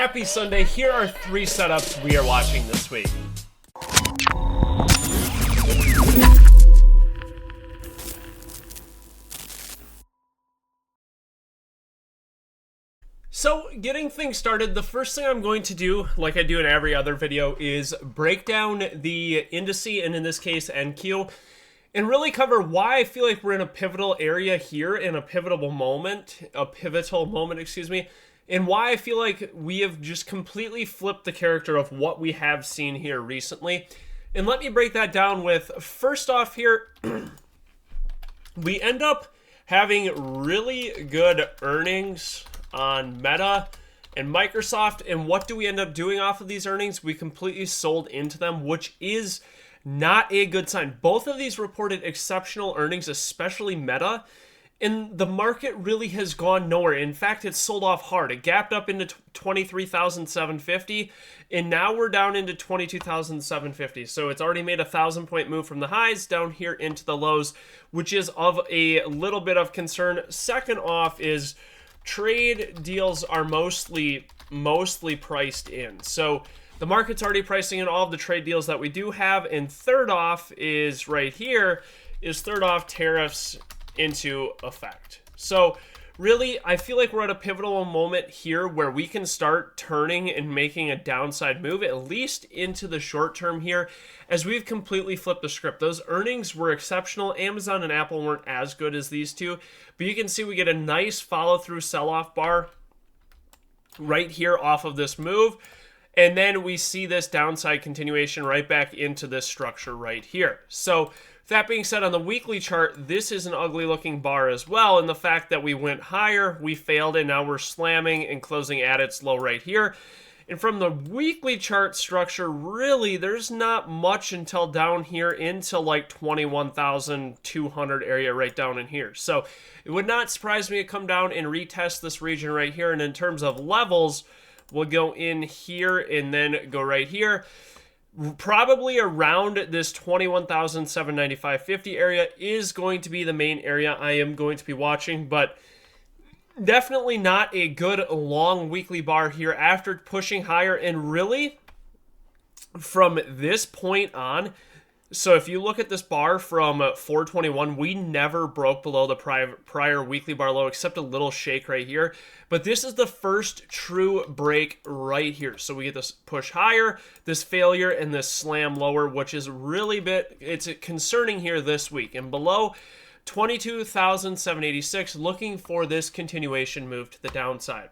Happy Sunday. Here are 3 setups we are watching this week. So, getting things started, the first thing I'm going to do, like I do in every other video, is break down the indice, and in this case, NQ, and really cover why I feel like we're in a pivotal area here, in a pivotal moment, and why I feel like we have just completely flipped the character of what we have seen here recently. And let me break that down with, first off here, we end up having really good earnings on Meta and Microsoft, and what do we end up doing off of these earnings? We completely sold into them, which is not a good sign. Both of these reported exceptional earnings, especially Meta, and the market really has gone nowhere. In fact, it's sold off hard. It gapped up into 23,750, and now we're down into 22,750. So it's already made a 1,000-point move from the highs down here into the lows, which is of a little bit of concern. Second off is trade deals are mostly priced in. So the market's already pricing in all of the trade deals that we do have. And third off is right here, tariffs into effect. So really, I feel like we're at a pivotal moment here where we can start turning and making a downside move, at least into the short term here, as we've completely flipped the script. Those earnings were exceptional. Amazon and Apple weren't as good as these two, but you can see we get a nice follow-through sell-off bar right here off of this move. And then we see this downside continuation right back into this structure right here. So that being said, on the weekly chart, this is an ugly looking bar as well. And the fact that we went higher, we failed, and now we're slamming and closing at its low right here. And from the weekly chart structure, really, there's not much until down here into like 21,200 area right down in here. So it would not surprise me to come down and retest this region right here. And in terms of levels, we'll go in here and then go right here. Probably around this 21,795.50 area is going to be the main area I am going to be watching, but definitely not a good long weekly bar here after pushing higher. And really, from this point on, so if you look at this bar from 421, we never broke below the prior weekly bar low, except a little shake right here. But this is the first true break right here. So we get this push higher, this failure, and this slam lower, which is really it's concerning here this week. And below 22,786, looking for this continuation move to the downside.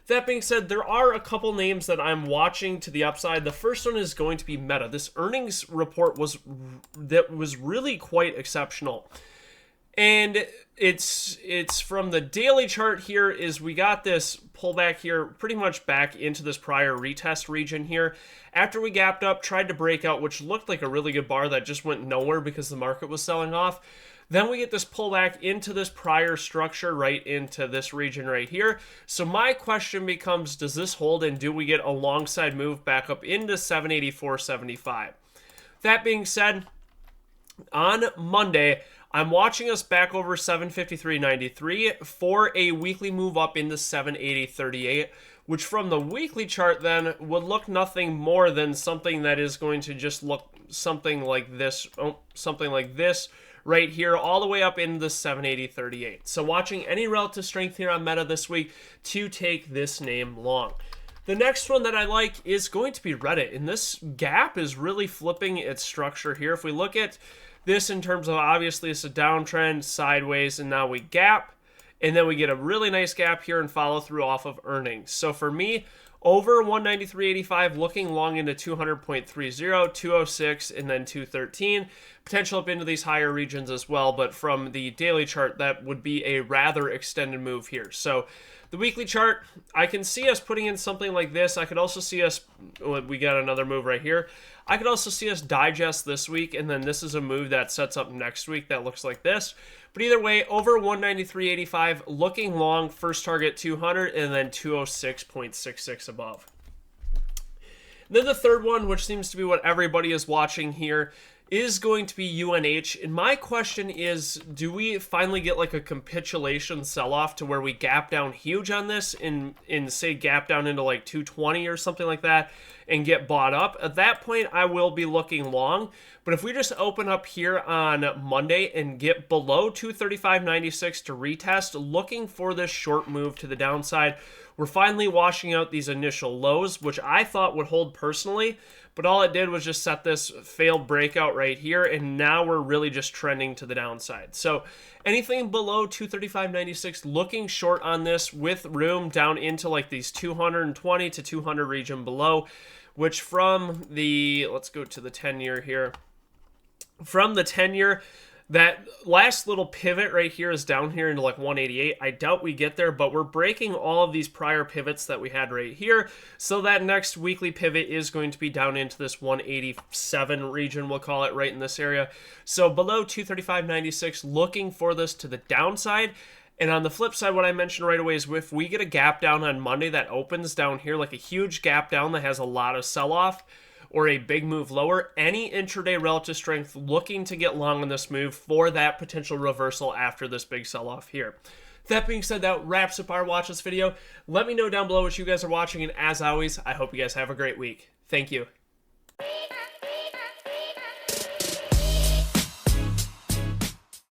That being said, there are a couple names that I'm watching to the upside. The first one is going to be Meta. This earnings report was really quite exceptional. And it's from the daily chart here is we got this pullback here pretty much back into this prior retest region here. After we gapped up, tried to break out, which looked like a really good bar that just went nowhere because the market was selling off. Then we get this pullback into this prior structure right into this region right here. So my question becomes, does this hold, and do we get a long-side move back up into 784.75? That being said, on Monday, I'm watching us back over 753.93 for a weekly move up into 780.38, which from the weekly chart then would look nothing more than something that is going to just look something like this, right here, all the way up into the 780.38. So watching any relative strength here on Meta this week to take this name long. The next one that I like is going to be Reddit, and this gap is really flipping its structure here. If we look at this in terms of, obviously it's a downtrend, sideways, and now we gap, and then we get a really nice gap here and follow through off of earnings. So for me, over 193.85, looking long into 200.30, 206, and then 213. Potential up into these higher regions as well, but from the daily chart, that would be a rather extended move here. So the weekly chart, I can see us putting in something like this. I could also see us, we got another move right here. I could also see us digest this week, and then this is a move that sets up next week that looks like this. But either way, over 193.85, looking long, first target 200, and then 206.66 above. Then the third one, which seems to be what everybody is watching here, is going to be UNH. And my question is, do we finally get like a capitulation sell-off to where we gap down huge on this and say gap down into like 220 or something like that and get bought up? At that point, I will be looking long. But if we just open up here on Monday and get below 235.96 to retest, looking for this short move to the downside, we're finally washing out these initial lows, which I thought would hold personally, but all it did was just set this failed breakout right here, and now we're really just trending to the downside. So anything below 235.96, looking short on this with room down into like these 220 to 200 region below, which from the, let's go to the 10-year here. From the 10-year, that last little pivot right here is down here into like 188. I doubt we get there, but we're breaking all of these prior pivots that we had right here. So that next weekly pivot is going to be down into this 187 region, we'll call it, right in this area. So below 235.96, looking for this to the downside. And on the flip side, what I mentioned right away is if we get a gap down on Monday that opens down here, like a huge gap down that has a lot of sell-off, or a big move lower, any intraday relative strength looking to get long on this move for that potential reversal after this big sell-off here. That being said, that wraps up our watch list video. Let me know down below what you guys are watching, and as always, I hope you guys have a great week. Thank you.